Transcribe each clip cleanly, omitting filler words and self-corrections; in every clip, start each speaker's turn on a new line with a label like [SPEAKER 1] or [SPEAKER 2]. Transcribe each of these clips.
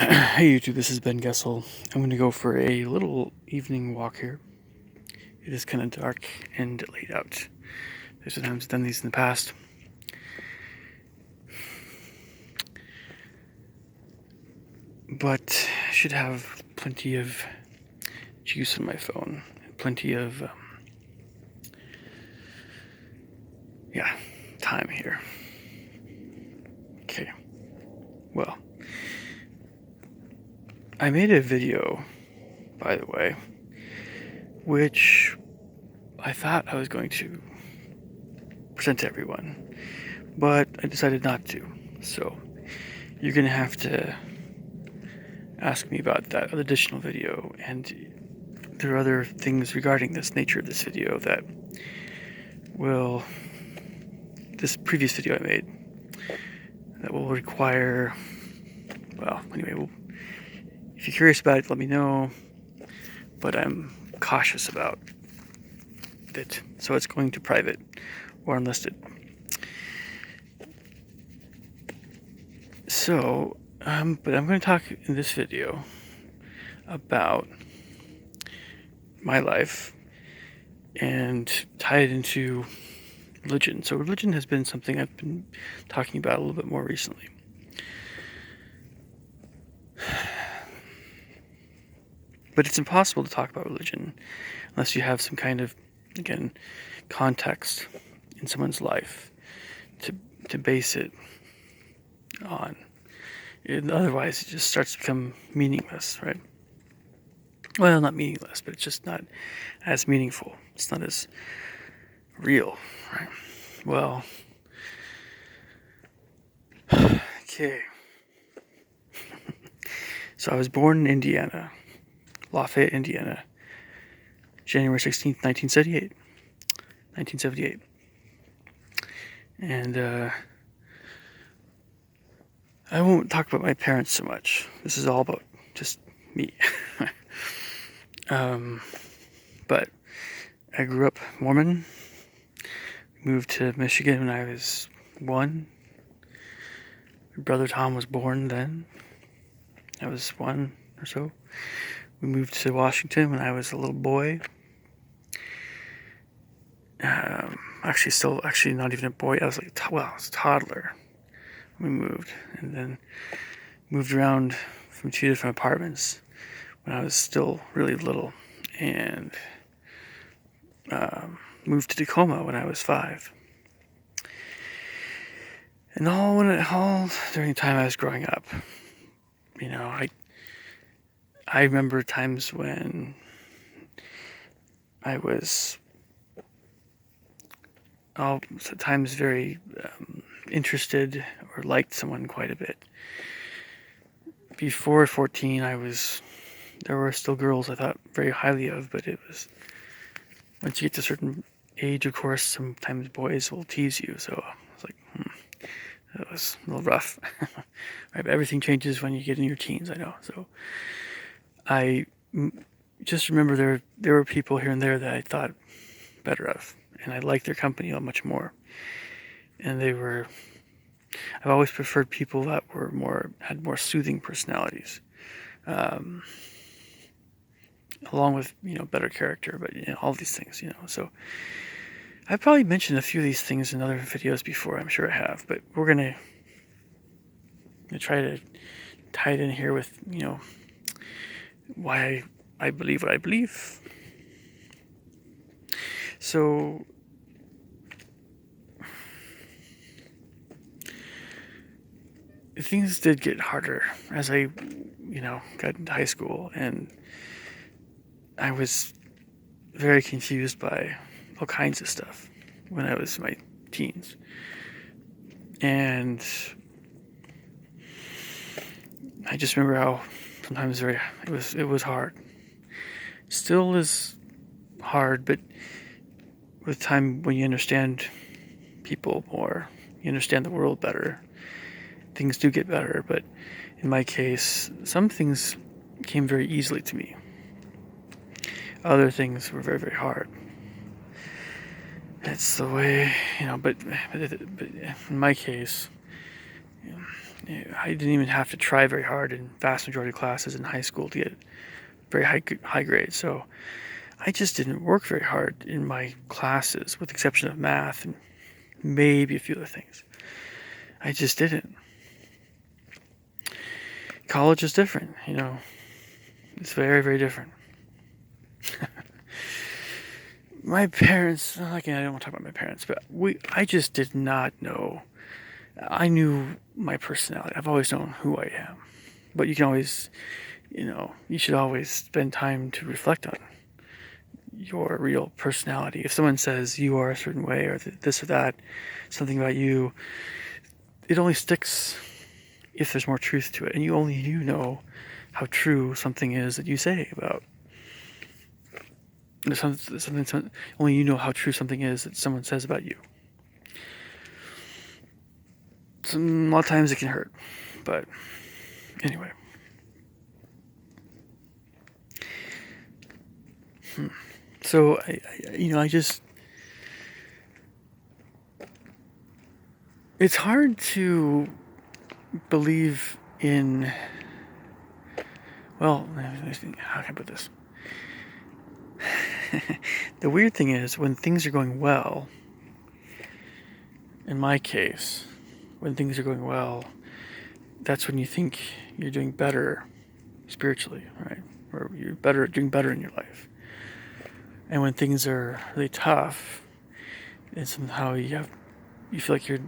[SPEAKER 1] Hey YouTube, this is Ben Gessel. I'm going to go for a little evening walk here. It is kind of dark and late out. There's sometimes done these in the past. But I should have plenty of juice on my phone. Plenty of, time here. Okay. Well, I made a video, by the way, which I thought I was going to present to everyone, but I decided not to. So you're going to have to ask me about that additional video, and there are other things regarding this nature of this video that this previous video I made, that will require, if you're curious about it, let me know, but I'm cautious about it, so it's going to private or unlisted. So, but I'm going to talk in this video about my life and tie it into religion. So religion has been something I've been talking about a little bit more recently. But it's impossible to talk about religion unless you have some kind of, again, context in someone's life to base it on. Otherwise, it just starts to become meaningless, right? Well, not meaningless, but it's just not as meaningful. It's not as real, right? Well, okay. So I was born in Indiana, Lafayette, Indiana, January 16th, 1978. 1978. And I won't talk about my parents so much. This is all about just me. But I grew up Mormon, moved to Michigan when I was 1. My brother Tom was born then. I was 1 or so. We moved to Washington when I was a little boy. Actually not even a boy. I was I was a toddler when we moved, and then moved around from 2 different apartments when I was still really little, and moved to Tacoma when I was 5. And all during the time I was growing up, I remember times when I was sometimes very interested or liked someone quite a bit. Before 14, there were still girls I thought very highly of, but it was, once you get to a certain age, of course, sometimes boys will tease you, so I was like, that was a little rough. Right, but everything changes when you get in your teens, I know. So I just remember there were people here and there that I thought better of, and I liked their company much more. And I've always preferred people that had more soothing personalities, along with, better character, but, all these things, so I've probably mentioned a few of these things in other videos before, I'm sure I have, but we're going to try to tie it in here with, why I believe what I believe. So things did get harder as I, got into high school, and I was very confused by all kinds of stuff when I was in my teens. And I just remember how sometimes it was hard. Still is hard, but with time, when you understand people more, you understand the world better, things do get better. But in my case, some things came very easily to me. Other things were very, very hard. It's the way, but in my case, I didn't even have to try very hard in vast majority of classes in high school to get very high grades. So I just didn't work very hard in my classes, with the exception of math and maybe a few other things. I just didn't. College is different, It's very, very different. My parents, again, I don't want to talk about my parents, but I just did not know. I knew my personality. I've always known who I am. But you can always, you should always spend time to reflect on your real personality. If someone says you are a certain way, or this or that, something about you, it only sticks if there's more truth to it. And only you know how true something is that you say about something. Only you know how true something is that someone says about you. A lot of times it can hurt, but anyway. So I just, it's hard to believe in. Well, how can I put this? The weird thing is, when things are going well, in my case, when things are going well, that's when you think you're doing better spiritually, right? Or you're doing better in your life. And when things are really tough, and somehow you feel like you're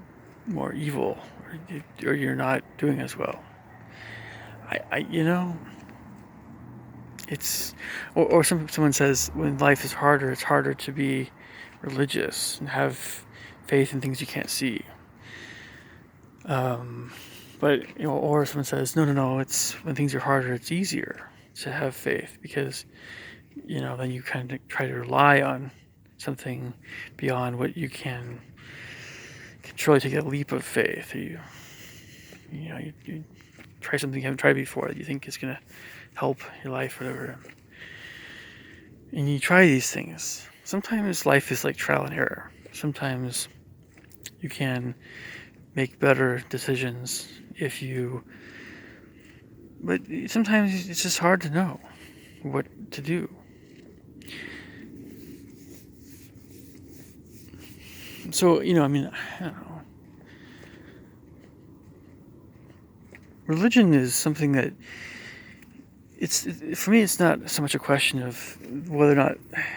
[SPEAKER 1] more evil, or you're not doing as well. It's, or someone says when life is harder, it's harder to be religious and have faith in things you can't see. But or someone says no, it's when things are harder, it's easier to have faith, because then you kind of try to rely on something beyond what you can truly take a leap of faith. You try something you haven't tried before that you think is going to help your life, whatever. And you try these things. Sometimes life is like trial and error. Sometimes you can make better decisions but sometimes it's just hard to know what to do. So, I don't know. Religion is something that for me, it's not so much a question of whether or not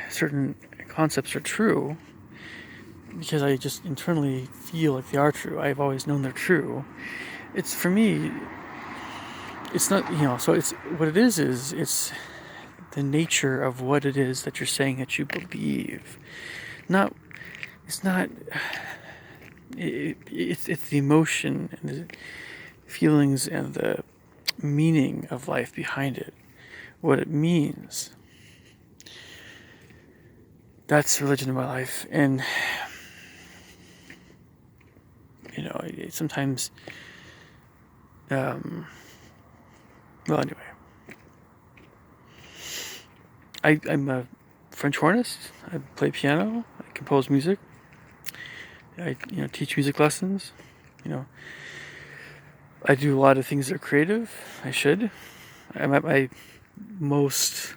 [SPEAKER 1] certain concepts are true, because I just internally feel like they are true. I've always known they're true. For me, it's not, so it's, what it is it's the nature of what it is that you're saying that you believe. It's the emotion and the feelings and the meaning of life behind it, what it means. That's religion in my life. And sometimes well, anyway, I'm a French hornist. I play piano. I compose music. I teach music lessons. I do a lot of things that are creative. I should. I'm at my most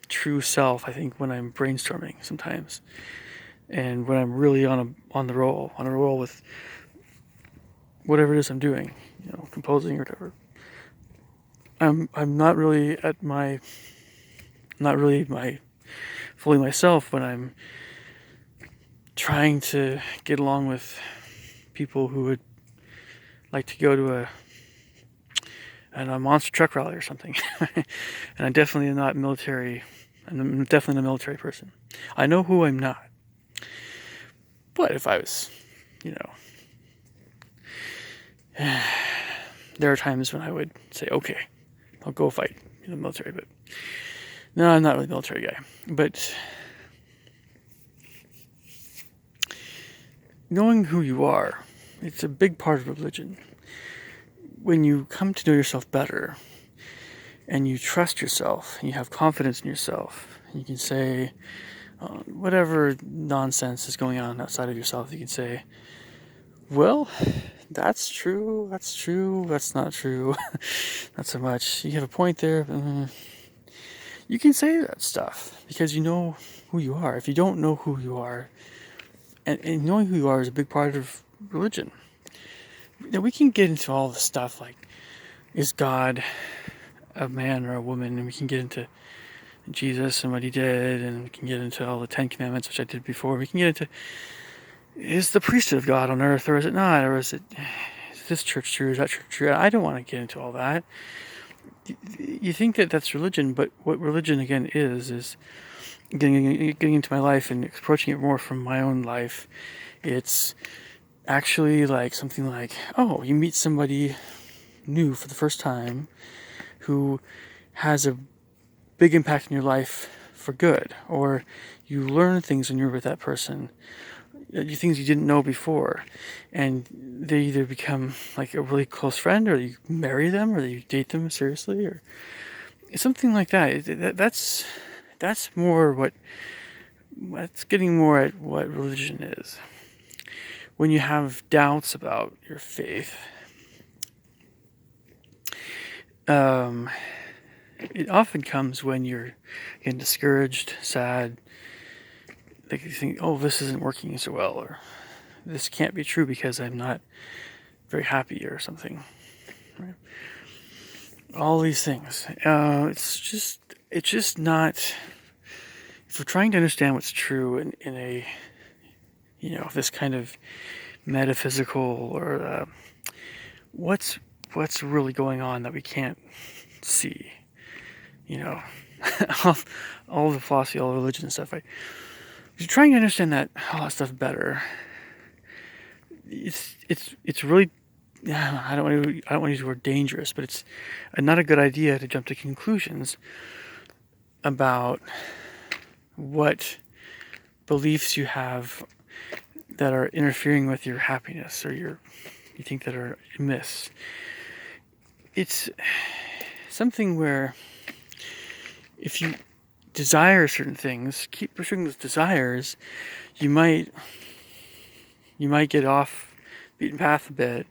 [SPEAKER 1] true self, I think, when I'm brainstorming sometimes, and when I'm really on a roll with whatever it is I'm doing, composing or whatever. I'm not really fully myself when I'm trying to get along with people who would like to go to a monster truck rally or something. And I'm definitely not military. I'm definitely not a military person. I know who I'm not. But if I was, there are times when I would say, okay, I'll go fight in the military. But no, I'm not really a military guy. But knowing who you are, it's a big part of religion. When you come to know yourself better, and you trust yourself, and you have confidence in yourself, and you can say whatever nonsense is going on outside of yourself, you can say, Well, that's true. That's true. That's not true. Not so much. You have a point there. You can say that stuff because you know who you are. If you don't know who you are, and knowing who you are is a big part of religion. Now, we can get into all the stuff like, is God a man or a woman? And we can get into Jesus and what he did, and we can get into all the 10 Commandments, which I did before. We can get into, is the priesthood of God on earth, or is it not? Or is this church true? Is that church true? I don't want to get into all that. You think that that's religion, but what religion, again, is getting into my life and approaching it more from my own life. It's actually like something like, oh, you meet somebody new for the first time who has a big impact in your life for good, or you learn things when you're with that person, things you didn't know before, and they either become like a really close friend, or you marry them, or you date them seriously, or something like that. That's more what, that's getting more at what religion is. When you have doubts about your faith, it often comes when you're getting discouraged, sad, like you think, oh, this isn't working so well, or this can't be true because I'm not very happy or something. Right? All these things. It's just not. If we're trying to understand what's true in a, this kind of metaphysical, or what's really going on that we can't see, all the philosophy, all the religion and stuff, right? If you're trying to understand all that stuff better, it's really, I don't want to use the word dangerous, but it's not a good idea to jump to conclusions about what beliefs you have that are interfering with your happiness, or you think that are amiss. It's something where if you desire certain things, keep pursuing those desires, you might get off beaten path a bit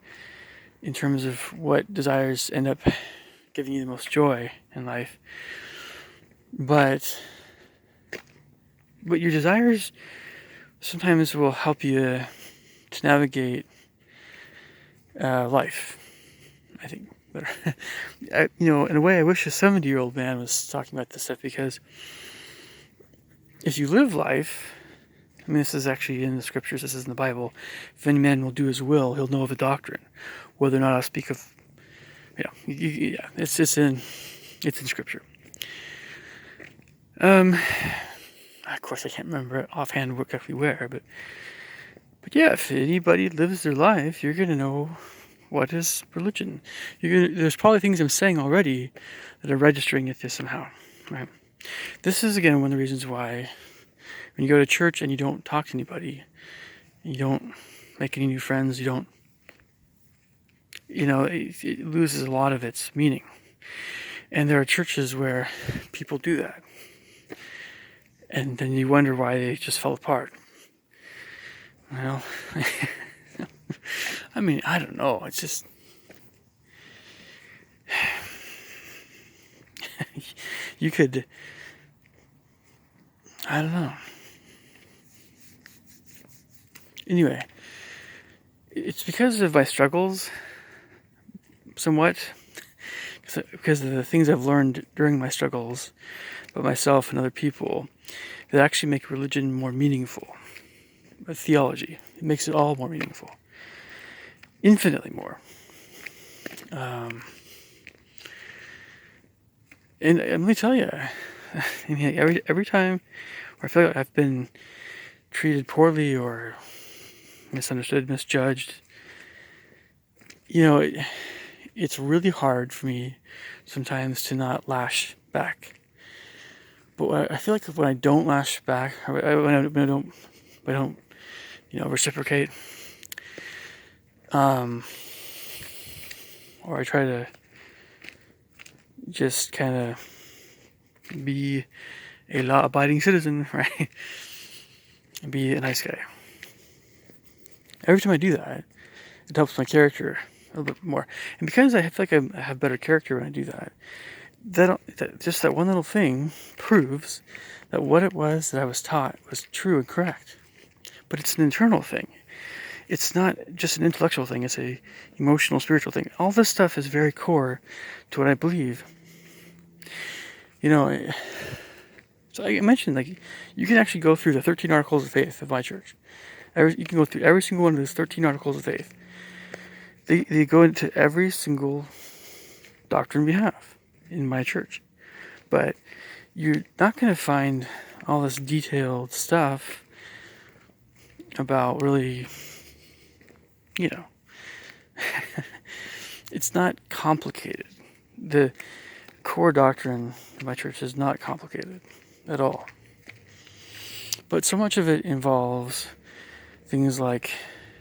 [SPEAKER 1] in terms of what desires end up giving you the most joy in life. But your desires sometimes will help you to navigate life, I think, better. In a way, I wish a 70-year-old man was talking about this stuff, because if you live life, this is actually in the scriptures, this is in the Bible, if any man will do his will, he'll know of the doctrine, whether or not I speak of, it's in scripture. Of course, I can't remember it offhand exactly where, but yeah, if anybody lives their life, you're gonna know what is religion. There's probably things I'm saying already that are registering at this somehow, right? This is, again, one of the reasons why when you go to church and you don't talk to anybody, you don't make any new friends, you don't, it loses a lot of its meaning. And there are churches where people do that, and then you wonder why they just fell apart. I don't know. It's just you could. I don't know. Anyway, it's because of my struggles, somewhat, because of the things I've learned during my struggles about myself and other people, that actually make religion more meaningful. Theology, it makes it all more meaningful, infinitely more. And let me tell you, every time where I feel like I've been treated poorly or misunderstood, misjudged, it's really hard for me sometimes to not lash back. But I feel like when I don't lash back, when I don't reciprocate, or I try to just kind of be a law-abiding citizen, right? And be a nice guy. Every time I do that, It helps my character a little bit more. And because I feel like I have better character when I do that, just that one little thing proves that what it was that I was taught was true and correct. But it's an internal thing. It's not just an intellectual thing. It's a emotional, spiritual thing. All this stuff is very core to what I believe. So I mentioned, like, you can actually go through the 13 articles of faith of my church. You can go through every single one of those 13 articles of faith. They go into every single doctrine we have in my church. But you're not going to find all this detailed stuff about really, it's not complicated. The core doctrine of my church is not complicated at all. But so much of it involves things like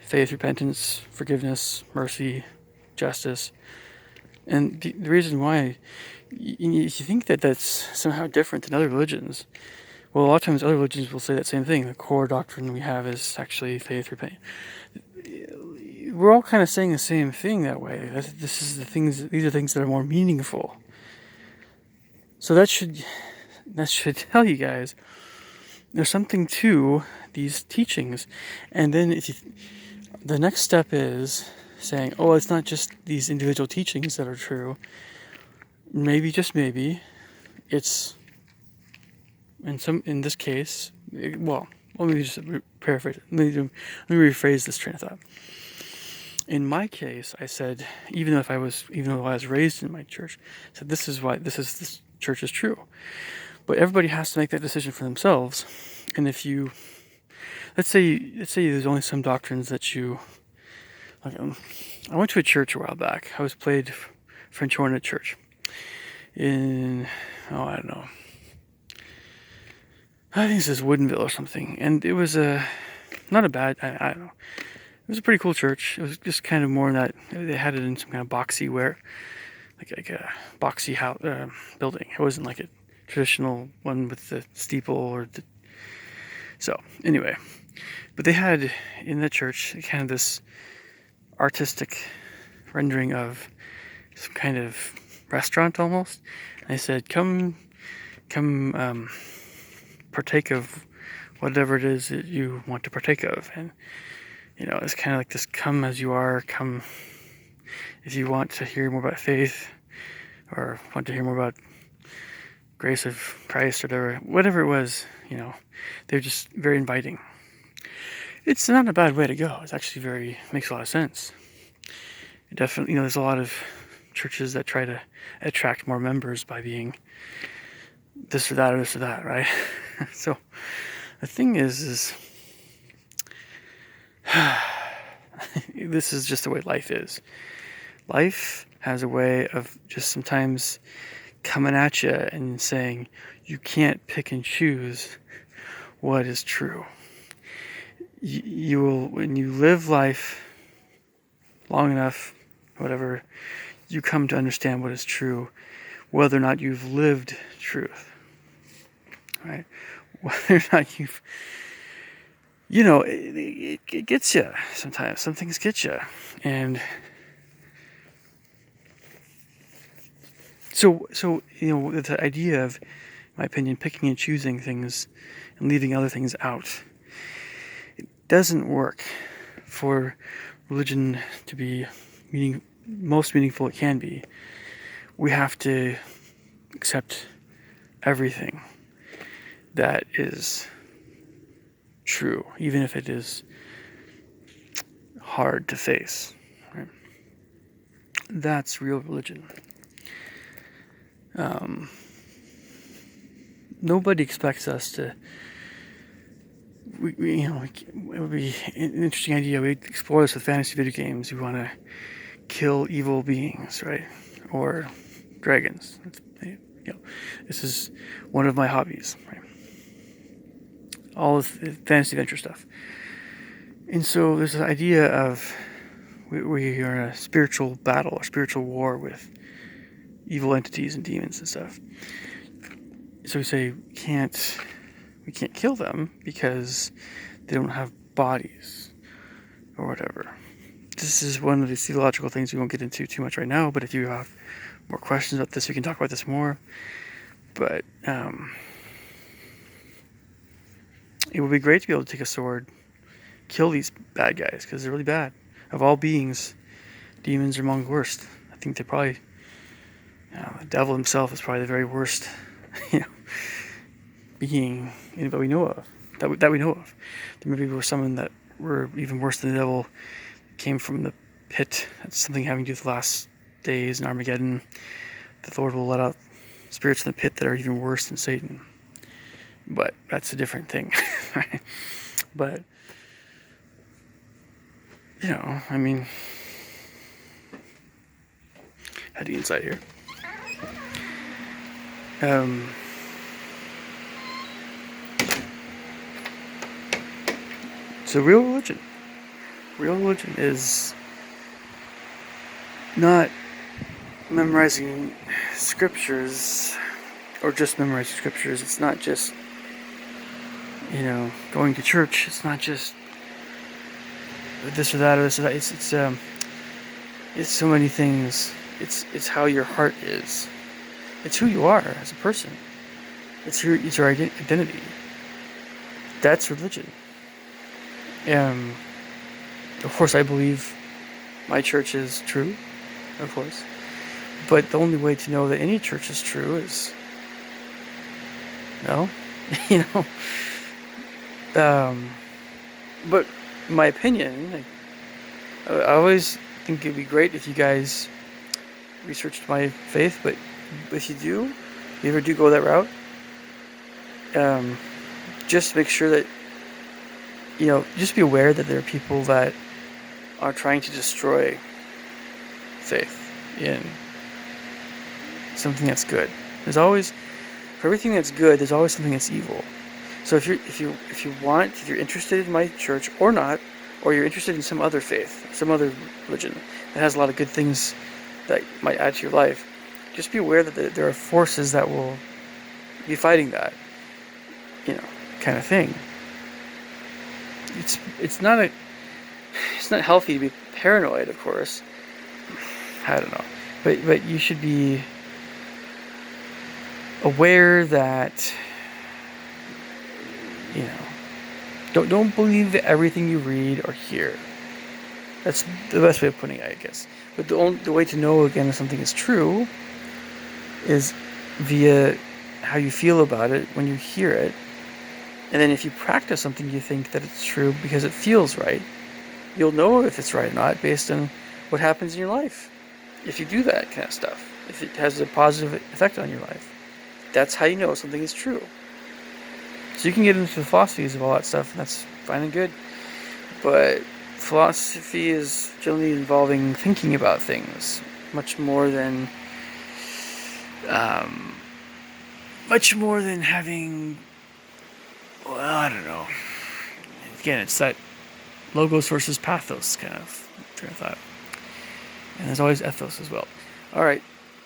[SPEAKER 1] faith, repentance, forgiveness, mercy, justice. And the reason why you think that that's somehow different than other religions. Well, a lot of times other religions will say that same thing. The core doctrine we have is actually faith, repentance. We're all kind of saying the same thing that way. These are things that are more meaningful. So that should tell you guys there's something to these teachings. And then the next step is saying, oh, it's not just these individual teachings that are true. Maybe, just maybe, it's in this case. Well, let me just paraphrase it. Let me rephrase this train of thought. In my case, I said, even though I was raised in my church, I said this church is true. But everybody has to make that decision for themselves. And if you, let's say there's only some doctrines that you, like, I went to a church a while back. I was played French horn at church in, I don't know, I think this is Woodinville or something. And it was not a bad, I don't know. It was a pretty cool church. It was just kind of more in that, they had it in some kind of boxy like a boxy house, building. It wasn't like a traditional one with the steeple so anyway. But they had in the church kind of this artistic rendering of some kind of restaurant almost. And they said, come partake of whatever it is that you want to partake of. And it's kind of like this: come as you are, come if you want to hear more about faith or want to hear more about grace of Christ or whatever it was. They're just very inviting. It's not a bad way to go. It's actually makes a lot of sense. It definitely, there's a lot of churches that try to attract more members by being this or that, right? So the thing is this is just the way life is. Life has a way of just sometimes coming at you and saying you can't pick and choose what is true. You will, when you live life long enough, whatever, you come to understand what is true, whether or not you've lived truth, right? Whether or not you've, it gets you sometimes. Some things get you. And so the idea of, in my opinion, picking and choosing things and leaving other things out, it doesn't work for religion to be most meaningful it can be. We have to accept everything that is true, even if it is hard to face. Right? That's real religion. Nobody expects us to. It would be an interesting idea. We explore this with fantasy video games. We want to kill evil beings, right? Or dragons. This is one of my hobbies, right? All of fantasy adventure stuff. And so there's this idea of we are in a spiritual battle, a spiritual war with evil entities and demons and stuff. So we say we can't kill them because they don't have bodies or whatever. this is one of these theological things we won't get into too much right now, but if you have more questions about this, we can talk about this more. But it would be great to be able to take a sword, kill these bad guys, because they're really bad. Of all beings, demons are among the worst. I think they're probably, the devil himself is probably the very worst, being that we know of. That we know of. There maybe were some that were even worse than the devil, came from the pit. That's something having to do with the last days in Armageddon. The Lord will let out spirits in the pit that are even worse than Satan. But that's a different thing. But, I mean, heading inside here. So real religion is not memorizing scriptures or just memorizing scriptures. It's not just, going to church. It's not just this or that or this or that. It's so many things. It's how your heart is. It's who you are as a person. It's your identity. That's religion. Of course, I believe my church is true, of course. But the only way to know that any church is true is, but in my opinion, I always think it'd be great if you guys researched my faith, but if you ever do go that route, just make sure that, just be aware that there are people that are trying to destroy faith in something that's good. There's always, for everything that's good, there's always something that's evil. So if you're interested in my church or not, or you're interested in some other faith, some other religion that has a lot of good things that might add to your life, just be aware that there are forces that will be fighting that, kind of thing. It's not healthy to be paranoid, of course. I don't know, but you should be aware that don't believe everything you read or hear. That's the best way of putting it, I guess. But the way to know again if something is true is via how you feel about it when you hear it. And then if you practice something, you think that it's true because it feels right. You'll know if it's right or not based on what happens in your life. If you do that kind of stuff, if it has a positive effect on your life, that's how you know something is true. So you can get into the philosophies of all that stuff, and that's fine and good. But philosophy is generally involving thinking about things much more than having, well, I don't know. Again, it's that logos versus pathos kind of train of thought. And there's always ethos as well. Alright,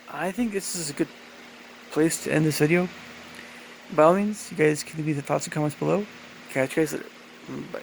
[SPEAKER 1] I think this is a good place to end this video. By all means, you guys can leave the thoughts and comments below. Catch you guys later. Bye.